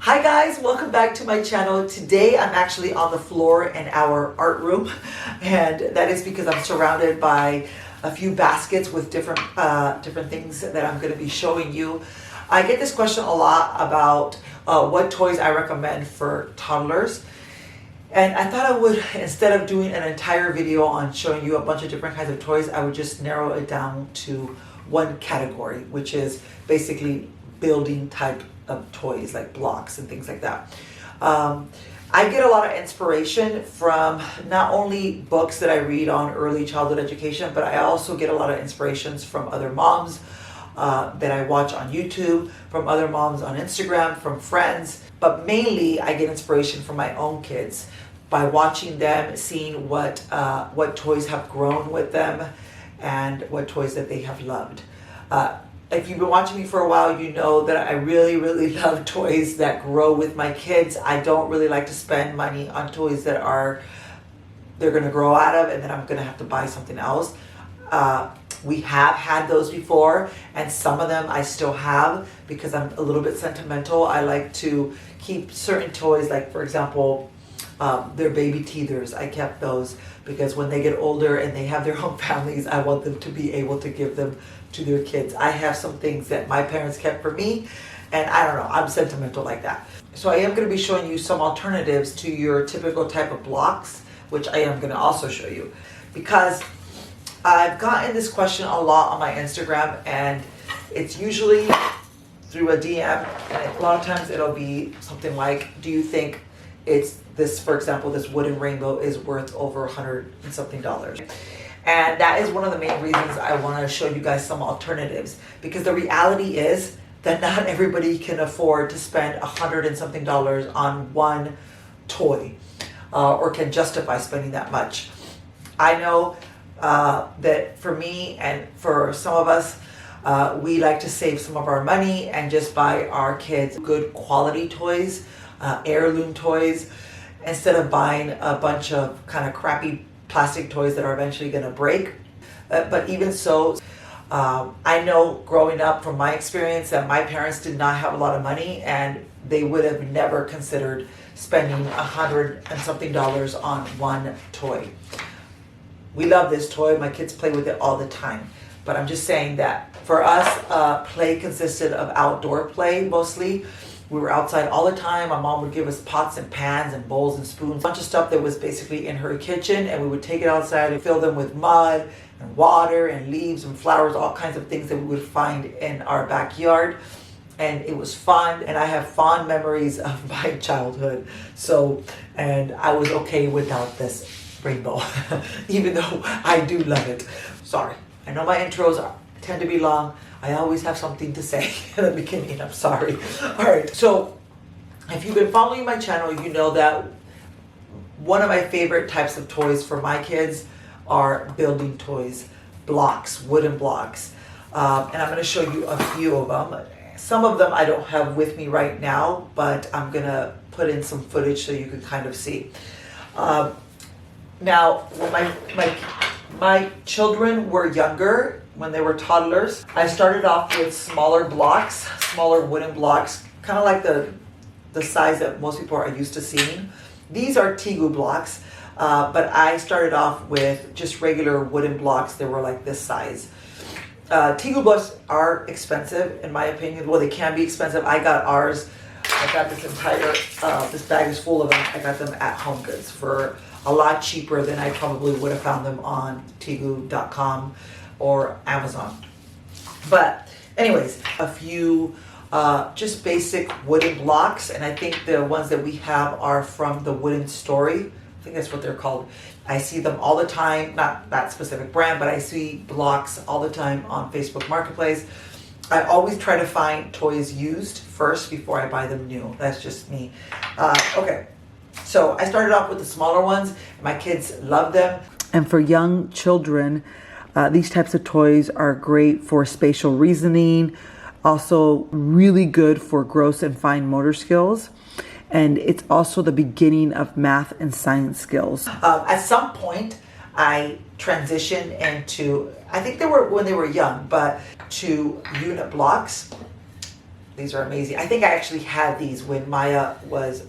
Hi guys, welcome back to my channel. Today I'm actually on the floor in our art room, and that is because I'm surrounded by a few baskets with different things that I'm going to be showing you. I get this question a lot about what toys I recommend for toddlers. And I thought I would, instead of doing an entire video on showing you a bunch of different kinds of toys, I would just narrow it down to one category, which is basically building type of toys like blocks and things like that. I get a lot of inspiration from not only books that I read on early childhood education, but I also get a lot of inspirations from other moms that I watch on YouTube, from other moms on Instagram, from friends. But mainly I get inspiration from my own kids by watching them, seeing what toys have grown with them and what toys that they have loved. If you've been watching me for a while, you know that I really love toys that grow with my kids. I don't really like to spend money on toys that they're going to grow out of and then I'm going to have to buy something else. We have had those before, and some of them I still have because I'm a little bit sentimental. I like to keep certain toys, like for example, their baby teethers. I kept those because when they get older and they have their own families, I want them to be able to give them to their kids. I have some things that my parents kept for me, and I don't know, I'm sentimental like that. So I am going to be showing you some alternatives to your typical type of blocks, which I am going to also show you, because I've gotten this question a lot on my Instagram, and it's usually through a DM, and a lot of times it'll be something like, do you think it's this, for example, this wooden rainbow is worth over $100 and something? And that is one of the main reasons I want to show you guys some alternatives, because the reality is that not everybody can afford to spend $100 and something on one toy, or can justify spending that much. I know that for me and for some of us, we like to save some of our money and just buy our kids good quality toys, heirloom toys, instead of buying a bunch of kind of crappy plastic toys that are eventually going to break. But even so, I know growing up from my experience that my parents did not have a lot of money, and they would have never considered spending $100 and something on one toy. We love this toy. My kids play with it all the time. But I'm just saying that for us, play consisted of outdoor play mostly. We were outside all the time. My mom would give us pots and pans and bowls and spoons, a bunch of stuff that was basically in her kitchen, and we would take it outside and fill them with mud and water and leaves and flowers, all kinds of things that we would find in our backyard. And it was fun, and I have fond memories of my childhood. So, and I was okay without this rainbow, even though I do love it. Sorry, I know my intros tend to be long. I always have something to say in the beginning. I'm sorry. All right, so if you've been following my channel, you know that one of my favorite types of toys for my kids are building toys, blocks, wooden blocks. And I'm going to show you a few of them. Some of them I don't have with me right now, but I'm going to put in some footage so you can kind of see. Now, when my children were younger, when they were toddlers, I started off with smaller blocks, smaller wooden blocks, kind of like the size that most people are used to seeing. These are Tegu blocks, but I started off with just regular wooden blocks that were like this size. Tegu blocks are expensive, in my opinion. Well, they can be expensive. I got ours. I got this entire, this bag is full of them. I got them at Home Goods for a lot cheaper than I probably would have found them on Tegu.com or Amazon. But anyways, a few just basic wooden blocks, and I think the ones that we have are from the Wooden Story. I think that's what they're called. I see them all the time, not that specific brand, but I see blocks all the time on Facebook Marketplace. I always try to find toys used first before I buy them new. That's just me. Okay, so I started off with the smaller ones. My kids love them. And for young children, these types of toys are great for spatial reasoning, also really good for gross and fine motor skills. And it's also the beginning of math and science skills. At some point, I transitioned into, I think they were when they were young, but to unit blocks. These are amazing. I think I actually had these when Maya was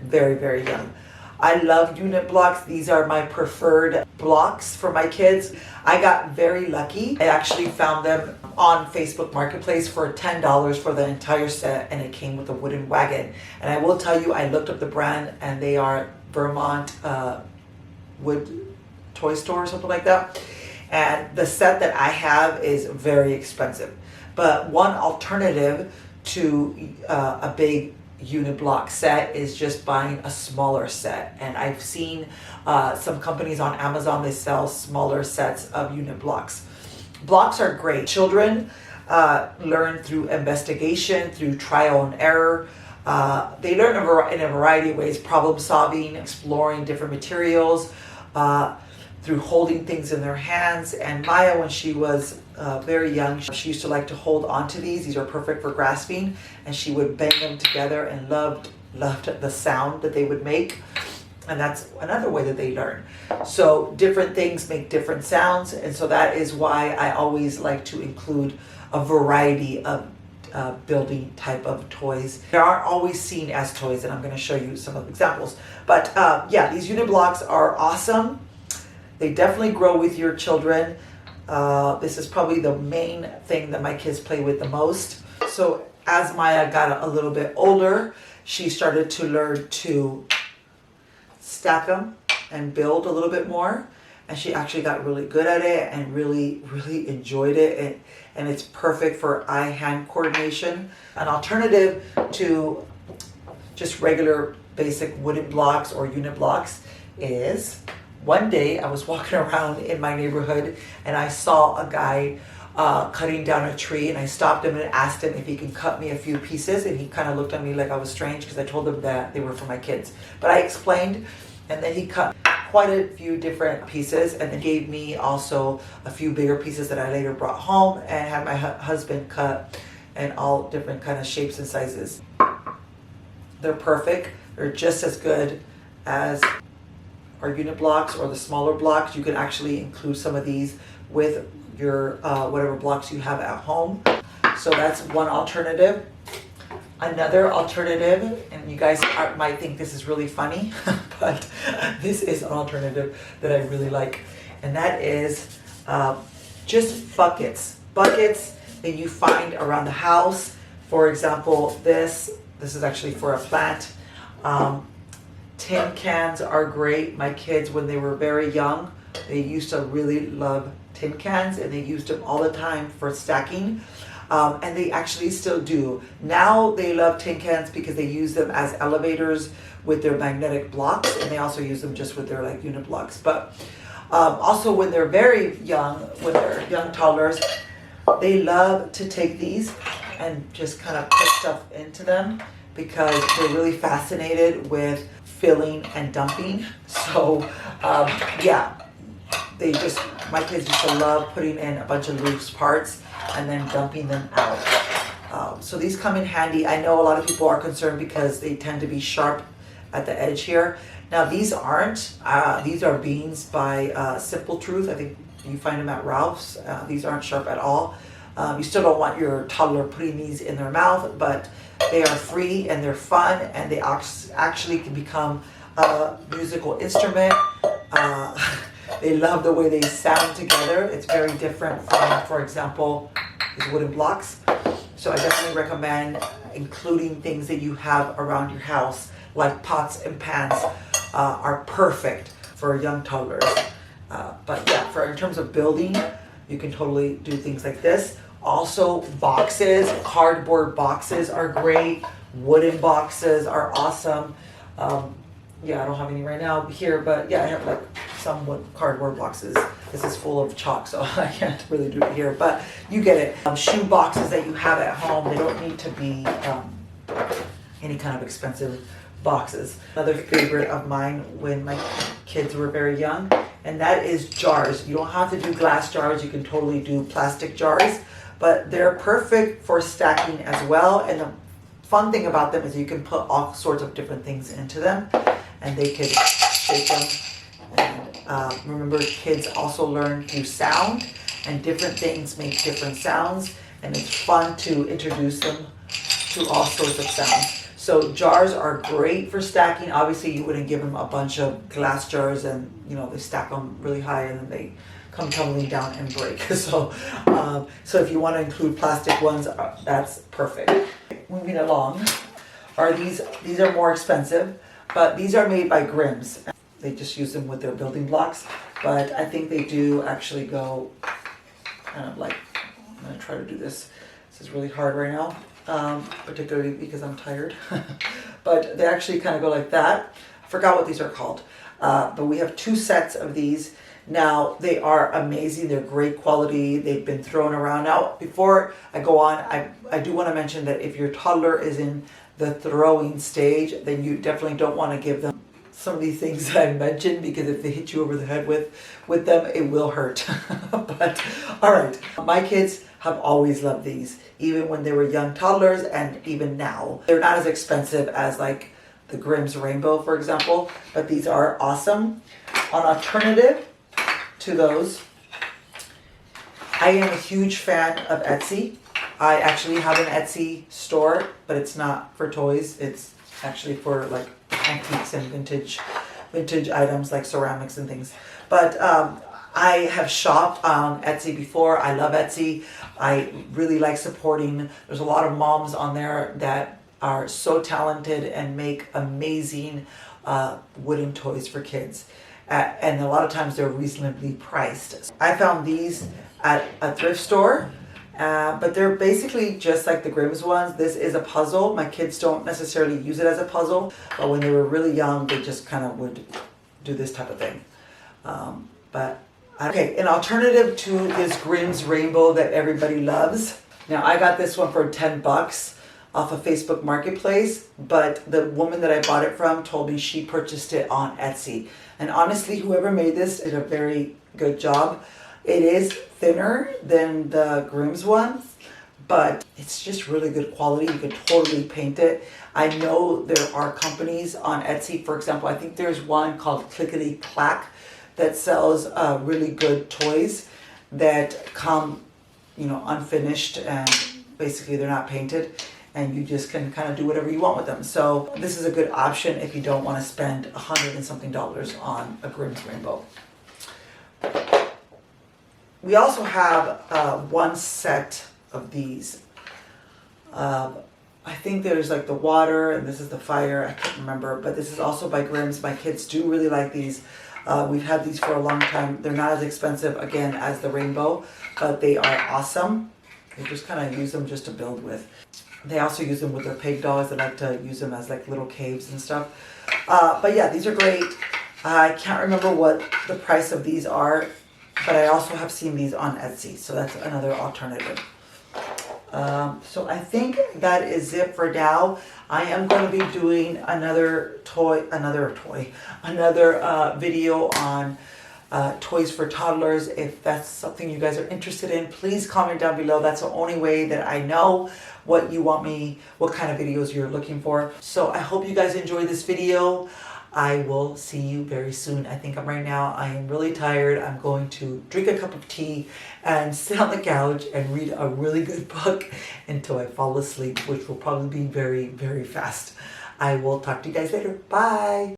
very, very young. I love unit blocks. These are my preferred blocks for my kids. I got very lucky. I actually found them on Facebook Marketplace for $10 for the entire set, and it came with a wooden wagon. And I will tell you, I looked up the brand, and they are Vermont Wood Toy Store or something like that. And the set that I have is very expensive. But one alternative to a big unit block set is just buying a smaller set. And I've seen some companies on Amazon, they sell smaller sets of unit blocks. Blocks are great. Children learn through investigation, through trial and error. They learn in a variety of ways: problem solving, exploring different materials, through holding things in their hands. And Maya, when she was very young, she used to like to hold onto these. These are perfect for grasping, and she would bang them together and loved the sound that they would make. And that's another way that they learn. So different things make different sounds, and so that is why I always like to include a variety of building type of toys. They aren't always seen as toys, and I'm going to show you some of the examples. But yeah, these unit blocks are awesome. They definitely grow with your children. This is probably the main thing that my kids play with the most. So as Maya got a little bit older, she started to learn to stack them and build a little bit more. And she actually got really good at it and really, really enjoyed it. And it's perfect for eye-hand coordination. An alternative to just regular basic wooden blocks or unit blocks is, one day I was walking around in my neighborhood and I saw a guy cutting down a tree, and I stopped him and asked him if he could cut me a few pieces, and he kind of looked at me like I was strange because I told him that they were for my kids. But I explained, and then he cut quite a few different pieces and then gave me also a few bigger pieces that I later brought home and had my husband cut in all different kind of shapes and sizes. They're perfect. They're just as good as our unit blocks or the smaller blocks. You can actually include some of these with your whatever blocks you have at home. So that's one alternative. Another alternative, and you guys might think this is really funny, but this is an alternative that I really like, and that is just buckets that you find around the house. For example, this is actually for a plant. Tin cans are great. My kids, when they were very young, they used to really love tin cans, and they used them all the time for stacking. And they actually still do. Now they love tin cans because they use them as elevators with their magnetic blocks, and they also use them just with their like unit blocks. But also when they're very young, when they're young toddlers, they love to take these and just kind of put stuff into them because they're really fascinated with filling and dumping. So yeah, my kids used to love putting in a bunch of loose parts and then dumping them out. So these come in handy. I know a lot of people are concerned because they tend to be sharp at the edge here. Now these aren't. These are beans by Simple Truth. I think you find them at Ralph's. These aren't sharp at all. You still don't want your toddler putting these in their mouth, but they are free and they're fun, and they actually can become a musical instrument. They love the way they sound together. It's very different from, for example, these wooden blocks. So I definitely recommend including things that you have around your house, like pots and pans are perfect for young toddlers. But yeah, in terms of building, you can totally do things like this. Also, boxes, cardboard boxes are great. Wooden boxes are awesome. Yeah, I don't have any right now here, but yeah, I have like some cardboard boxes. This is full of chalk, so I can't really do it here, but you get it. Shoe boxes that you have at home, they don't need to be any kind of expensive boxes. Another favorite of mine when my kids were very young, and that is jars. You don't have to do glass jars, you can totally do plastic jars, but they're perfect for stacking as well. And the fun thing about them is you can put all sorts of different things into them, and they can shake them. And remember, kids also learn through sound, and different things make different sounds, and it's fun to introduce them to all sorts of sounds. So jars are great for stacking. Obviously you wouldn't give them a bunch of glass jars and they stack them really high and then they come tumbling down and break. So if you want to include plastic ones, that's perfect. Moving along, these are more expensive, but these are made by Grimm's. They just use them with their building blocks, but I think they do actually go kind of like, I'm going to try to do this. This is really hard right now, particularly because I'm tired. But they actually kind of go like that. I forgot what these are called, but we have 2 sets of these. Now, they are amazing. They're great quality. They've been thrown around. Now, before I go on, I do want to mention that if your toddler is in the throwing stage, then you definitely don't want to give them some of these things that I mentioned, because if they hit you over the head with them, it will hurt. But, all right. My kids have always loved these, even when they were young toddlers and even now. They're not as expensive as like the Grimm's Rainbow, for example, but these are awesome. An alternative to those, I am a huge fan of Etsy. I actually have an Etsy store, but it's not for toys. It's actually for like antiques and vintage items like ceramics and things. But I have shopped on Etsy before. I love Etsy. I really like supporting. There's a lot of moms on there that are so talented and make amazing wooden toys for kids. And a lot of times they're reasonably priced. I found these at a thrift store, but they're basically just like the Grimm's ones. This is a puzzle. My kids don't necessarily use it as a puzzle, but when they were really young, they just kind of would do this type of thing. Okay, an alternative to this Grimm's Rainbow that everybody loves. Now, I got this one for 10 bucks off of Facebook Marketplace, but the woman that I bought it from told me she purchased it on Etsy. And honestly, whoever made this did a very good job. It is thinner than the Grimm's ones, but it's just really good quality. You can totally paint it. I know there are companies on Etsy, for example, I think there's one called Clickety Clack that sells really good toys that come, unfinished, and basically they're not painted, and you just can kind of do whatever you want with them. So this is a good option if you don't want to spend $100 and something on a Grimm's Rainbow. We also have one set of these. I think there's like the water and this is the fire. I can't remember, but this is also by Grimm's. My kids do really like these. We've had these for a long time. They're not as expensive, again, as the Rainbow, but they are awesome. They just kind of use them just to build with. They also use them with their pig dolls. They like to use them as like little caves and stuff. But yeah, these are great. I can't remember what the price of these are, but I also have seen these on Etsy, so that's another alternative. So I think that is it for now. I am going to be doing another video on toys for toddlers. If that's something you guys are interested in, please comment down below. That's the only way that I know what kind of videos you're looking for. So I hope you guys enjoyed this video. I will see you very soon. I think right now I am really tired. I'm going to drink a cup of tea and sit on the couch and read a really good book until I fall asleep, which will probably be very, very fast. I will talk to you guys later. Bye.